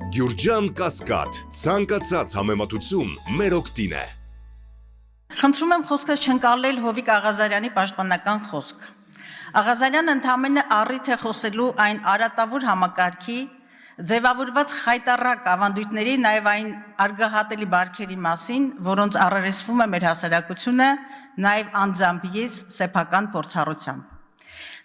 Գյուրջան Կասկադ, ցանկացած համեմատություն մեր օգտին է։ Խնդրում եմ խոսքս չընկալել Հովիկ Աղազարյանի պաշտպանական խոսք։ Աղազարյանը ընդամենը առիթ է խոսելու այն արատավոր համակարգի, ձևավորված խայտառակ ավանդույթների, նաև այն արգահատելի բարքերի մասին, որոնց առերեսվում է մեր հասարակությունը, նաև անձամբ ես սեփական փորձառությամբ։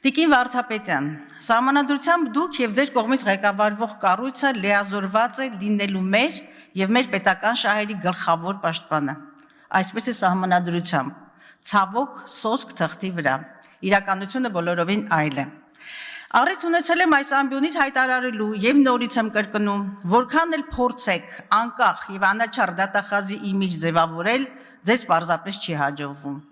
Տիկին Վարդապետյան, սահմանադրությամբ դուք եւ ձեր կողմից ղեկավարվող կառույցը լիազորված է լինելու մեր եւ մեր պետական շահերի գլխավոր պաշտպանը։ Այսպես է սահմանադրությամբ, ցավոք սոսկ թղթի վրա, իրականությունը բոլորովին այլ է։ Առիթ ունեցել եմ այս ամբիոնից հայտարարելու եւ նորից եմ կրկնում, որքան էլ փորձեք անկախ եւ անաչառ դատախազի իմիջ ձևավորել, ձեզ պարզապես չի հաջողվում։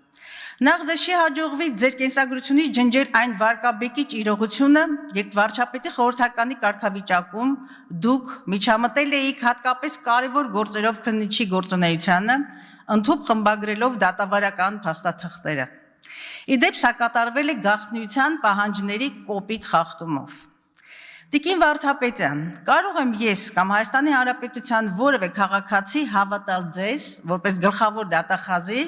Նախ ձեզ չի հաջողվի ձեր կենսագրությունից ջնջել այն վարկաբեկիչ իրողությունը, երբ վարչապետի խորհրդականի կարգավիճակում դուք միջամտել էիք հատկապես կարևոր գործերով քննիչի գործունեությանը, ընդհուպ խմբագրելով դատավարական փաստաթղթերը։ Իդեպ սա կատարվել է գաղտնիության պահանջների կոպիտ խախտումով։ Տիկին Վարդապետյան, կարող եմ ես կամ Հայաստանի Հանրապետության որևէ քաղաքացի հավատալ ձեզ, որպես գլխավոր դատախազի,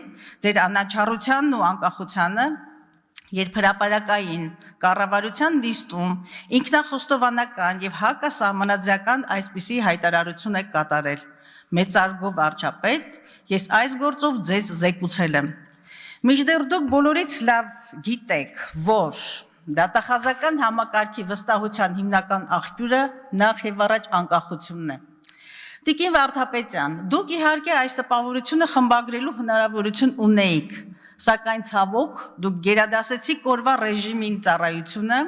ձեր անաչառությանն ու անկախությանը, երբ հրապարակային կառավարության նիստում ինքնախոստովանական եւ հակասահմանադրական այսպիսի հայտարարություն եք կատարել։ Մեծարգո վարչապետ, ես այս գործով ձեզ զեկուցել եմ։ Մինչդեռ դուք բոլորից լավ գիտեք, որ դատախազական համակարգի վստահության հիմնական աղբյուրը նախ եւ առաջ անկախությունն է։ Տիկին Վարդապետյան, դուք իհարկե այս տպավորությունը խմբագրելու հնարավորություն ունեիք, սակայն ցավոք դուք գերադասեցիք օրվա ռեժիմին ծառայությունը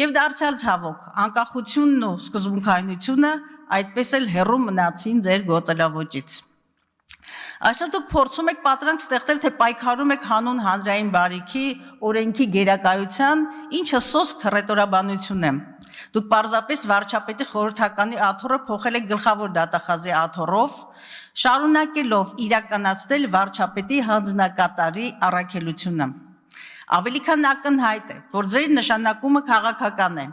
եւ դարձյալ ցավոք անկախությունն ու սկզբունքայնությունը այդպես էլ հեռու մնացին ձեր գործելավոճից։ Այսօր դուք փորձում եք պատրանք ստեղծել, թե պայքարում եք հանուն հանրային բարիքի, օրենքի գերակայության, ինչը սոսկ հռետորաբանություն է։ Դուք պարզապես վարչապետի խորհրդականի աթոռը փոխել եք գլխավոր դատախազի աթոռով, շարունակելով իրականացնել վարչապետի հանձնակատարի առաքելությունը։ Ավելի քան ակնհայտ է, որ ձեր նշանակումը քաղաքական է։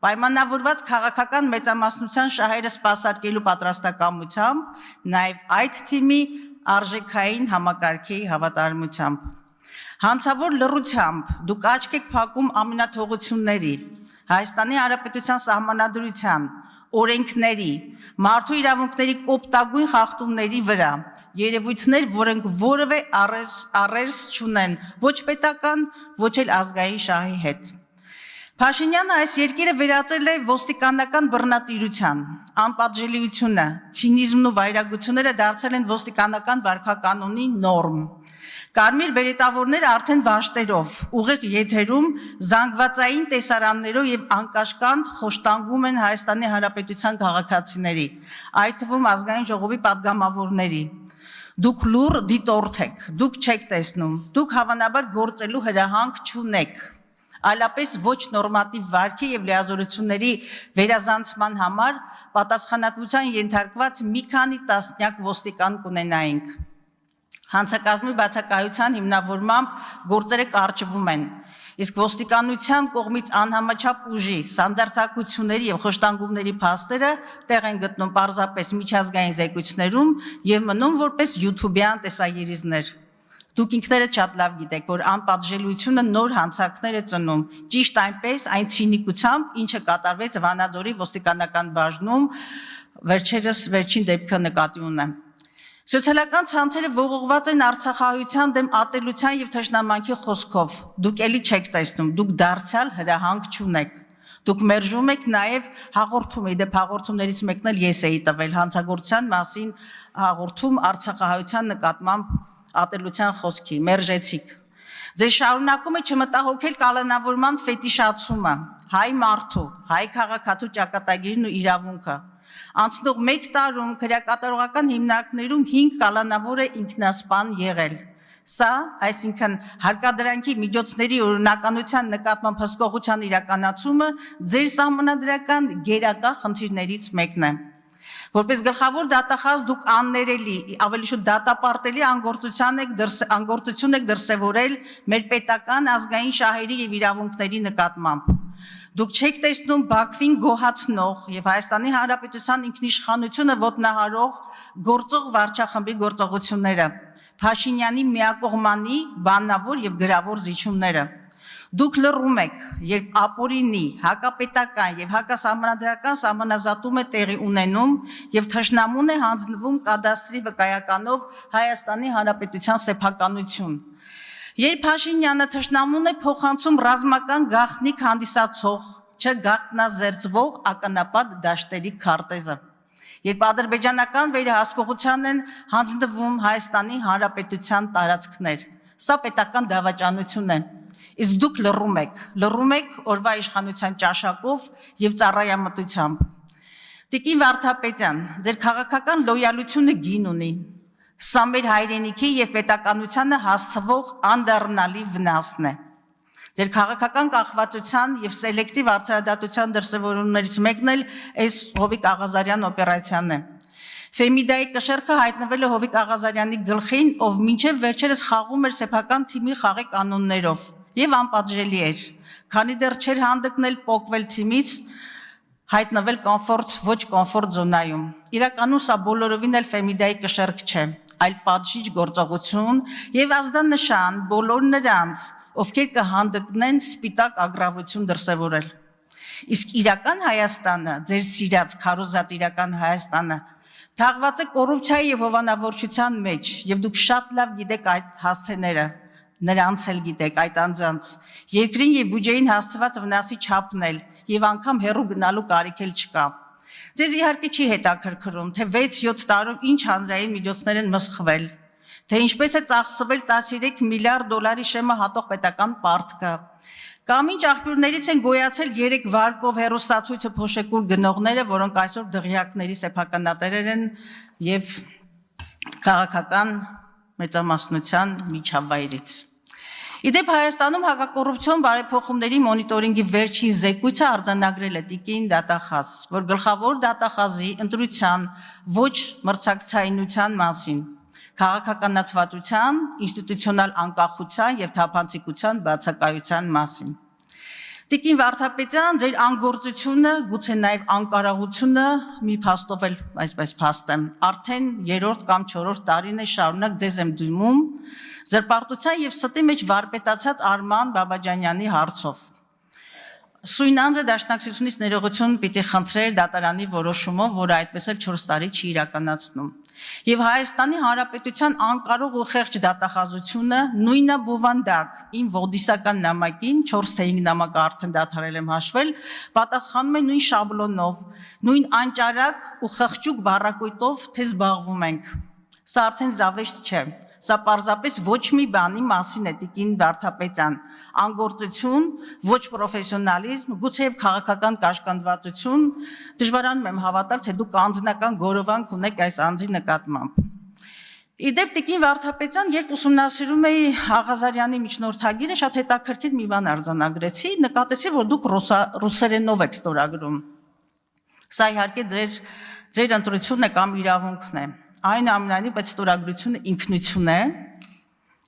Պայմանավորված քաղաքական մեծամասնության շահերը սպասարկելու պատրաստակամությամբ, նաև այդ թիմի արժեքային համակարգի հավատարմությամբ։ Հանցավոր լռությամբ դուք աչք եք փակում ամենաթողությունների, Հայաստանի Հանրապետության սահմանադրության, օրենքների, մարդու իրավունքների կոպտագույն խախտումների վրա, երևույթներ, որոնք որևէ առերս չունեն ոչ պետական, ոչ էլ ազգային շահի հետ։ Փաշինյանը այս երկիրը վերածել է ոստիկանական բռնատիրության, անպատժելիությունը, ցինիզմն ու վայրագությունները դարձել են ոստիկանական վարքականոնի նորմ։ Կարմիր բերետավորները արդեն վաշտերով, ուղիղ եթերում, զանգվածային տեսարաններով եւ անկաշկանդ խոշտանգում են Հայաստանի Հանրապետության քաղաքացիների, այդ թվում ազգային ժողովի պատգամավորների։ Դուք լուռ դիտորդ եք, դուք չեք տեսնում, դուք հավանաբար գործելու հրահանգ չունեք։ Այլապես ոչ նորմատիվ վարքի եւ լիազորությունների վերազանցման համար պատասխանատվության ենթարկված մի քանի տասնյակ ոստիկան կունենայինք։ Հանցակազմի բացակայության հիմնավորմամբ գործերը կարճվում են, իսկ ոստիկանության կողմից անհամաչափ ուժի, սանձարձակությունների եւ խոշտանգումների փաստերը տեղ են գտնում պարզապես միջազգային զեկույցներում եւ մնում որպես յութուբյան տեսաերիզներ։ Դուք ինքներդ շատ լավ գիտեք, որ անպատժելիությունը նոր հանցանքներ է ծնում, ճիշտ այնպես այն ցինիկությամբ, ինչը կատարվեց Վանաձորի ոստիկանական բաժնում, վերջին դեպքը նկատի ունեմ։ Սոցիալական ցանցերը ողողված են արցախահայության դեմ ատելության եւ թշնամանքի խոսքով։ Դուք էլի չեք տեսնում, դուք դարձյալ հրահանգ չունեք։ Դուք մերժում եք նաեւ հաղորդում, իդեպ հաղորդումներից մեկն էլ ես էի տվել հանցագործության մասին հաղորդում արցախահայության նկատմամբ ատելության խոսքի, մերժեցիք։ Ձեզ շարունակում է չմտահոգել կալանավորման ֆետիշացումը, հայ մարդու, հայ քաղաքացու ճակատագիրն ու իրավունքը։ Անցնող 1 տարում քրեակատարողական հիմնարկներում 5 կալանավոր է ինքնասպան եղել։ Սա, այսինքն հարկադրանքի միջոցների օրինականության նկատմամբ հսկողության իրականացումը ձեր սահմանադրական գերակա խնդիրներից մեկն է։ Որպես գլխավոր դատախազ դուք աններելի, ավելի շուտ դատապարտելի անգործություն եք դրսևորել մեր պետական ազգային շահերի եւ իրավունքների նկատմամբ։ Դուք չեք տեսնում Բաքվին գոհացնող եւ Հայաստանի Հանրապետության ինքնիշխանությունը ոտնահարող գործող վարչախմբի գործողությունները, Փաշինյանի միակողմանի, բանավոր եւ գրավոր զիջումները։ Դուք լռում եք, երբ ապօրինի, հակապետական եւ հակասահմանադրական սահմանազատում է տեղի ունենում եւ թշնամուն է հանձնվում կադաստրի վկայականով Հայաստանի Հանրապետության սեփականություն։ Երբ Փաշինյանը թշնամուն է փոխանցում ռազմական գաղտնիք հանդիսացող, չգաղտնազերծվող ականապատ դաշտերի քարտեզը։ Երբ ադրբեջանական վերահսկողության են հանձնվում Հայաստանի Հանրապետության տարածքներ, սա պետական դավաճանություն է։ Իսկ դուք լռում եք օրվա իշխանության ճաշակով եւ ծառայամտությամբ։ Տիկին Վարդապետյան, ձեր քաղաքական լոյալությունը գին ունի։ Սա մեր հայրենիքի եւ պետականությանը հասցվող անդառնալի վնասն է։ Ձեր քաղաքական կախվածության եւ սելեկտիվ արդարադատության դրսևորումներից մեկն էլ այս Հովիկ Աղազարյան օպերացիան է։ Ֆեմիդայի կշեռքը հայտնվել է Հովիկ Աղազարյանի գլխին, ով մինչև վերջերս խաղում էր սեփական թիմի խաղի կանոններով եւ անպատժելի էր, քանի դեռ չէր հանդգնել պոկվել թիմից, հայտնվել ոչ կոմֆորտ զոնայում։ Իրականում սա բոլորովին էլ Ֆեմիդայի կշեռք չէ, այլ պատժիչ գործողություն եւ ազդանշան բոլոր նրանց, ովքեր կհանդգնեն սպիտակ ագրավություն դրսևորել։ Իսկ իրական Հայաստանը, ձեր սիրած քարոզած իրական Հայաստանը, թաղված է կոռուպցիայի եւ հովանավորչության մեջ, եւ դուք շատ լավ գիտեք այդ հասցեները, նրանց էլ գիտեք այդ անձանց, երկրին եւ բյուջեին հասցված վնասի չափն էլ եւ անգամ հեռու գնալու կարիք էլ չկա։ Ձեզ իհարկե չի հետաքրքրում, թե 6-7 տարում ինչ հանրային միջոցներ են մսխվել, թե ինչպես է ծախսվել 13 միլիարդ դոլարի շեմը հատող պետական պարտքը, կամ ինչ աղբյուրներից են գոյացել 3 վարկով հեռուստացույցը փոշեկուր գնողները, որոնք այսօր դղյակների սեփականատերեր են եւ քաղաքական մեծամասնության միջավայրից։ Իդեպ Հայաստանում հակակոռուպցիոն բարեփոխումների մոնիտորինգի վերջին զեկույցը արձանագրել է տիկին դատախազ, որ գլխավոր դատախազի ընտրության ոչ մրցակցայնության մասին, քաղաքականացվածության, ինստիտուցիոնալ անկախության եւ թափանցիկության բացակայության մասին։ Տիկին Վարդապետյան, ձեր անգործությունը, գուցե նաեւ անկարողությունը մի փաստով էլ այսպես փաստեմ, արդեն 3-րդ կամ 4-րդ տարին է շարունակ ձեզ եմ դիմում զրպարտության եւ ստի մեջ վարպետացած Արման Բաբաջանյանի հարցով։ Սույն անձը դաշնակցությունից ներողություն պիտի խնդրեր դատարանի որոշումով, որը այդպես էլ 4 տարի չի իրականացնում։ Եվ Հայաստանի Հանրապետության անկարող ու խեղճ դատախազությունը նույնը բովանդակ իմ ողդիսական նամակին 4 թե 5 նամակը արդեն դադարել եմ հաշվել, պատասխանում է նույն շաբլոնով, նույն անճարակ ու խղճուկ բառակույտով, թե զբաղվում ենք։ Սա արդեն զավեշտ չէ, սա պարզապես ոչ մի բանի մասին է տիկին Վարդապետյան, անգործություն, ոչ պրոֆեսիոնալիզմ, գուցե եւ քաղաքական կաշկանդվածություն, դժվարանում եմ հավատալ, թե դուք անձնական գորովանք ունեք այս անձի նկատմամբ։ Իդեպ տիկին Վարդապետյան, երբ ուսումնասիրում էի Աղազարյանի միջնորդագիրը, շատ հետաքրքիր մի բան արձանագրեցի, նկատեցի, որ դուք ռուսերենով եք ստորագրում։ Սա իհարկե ձեր ընտրությունն է կամ իրավունքն է։ Այնուամենայնիվ, բայց ստորագրությունը ինքնություն է,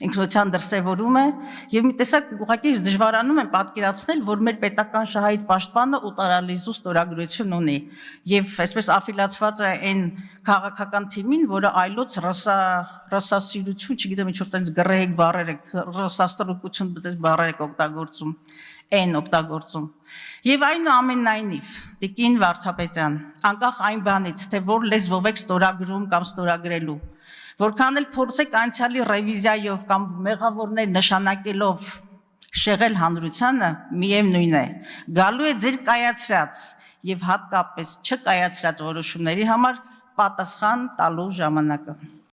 ինքնության դրսևորում է եւ մի տեսակ ուղղակի դժվարանում եմ պատկերացնել, որ մեր պետական շահի պաշտպանը օտարալիզու ստորագրություն ունի եւ այսպես աֆիլացված է այն քաղաքական թիմին, որը այլոց ռասասիրություն, չգիտեմ ինչ որ տենց գրեհեք բառեր եք, ռասաստրուկություն դες բառեր եք օգտագործում։ Եվ այնուամենայնիվ, տիկին Վարդապետյան, անկախ այն բանից, թե որ լեզվով եք ստորագրում կամ ստորագրելու, որքան էլ փորձեք անցյալի ռևիզիայով կամ մեղավորներ նշանակելով շեղել հանրությանը, միևնույն է, գալու է ձեր կայացրած եւ հատկապես չկայացրած որոշումների համար պատասխան տալու ժամանակը։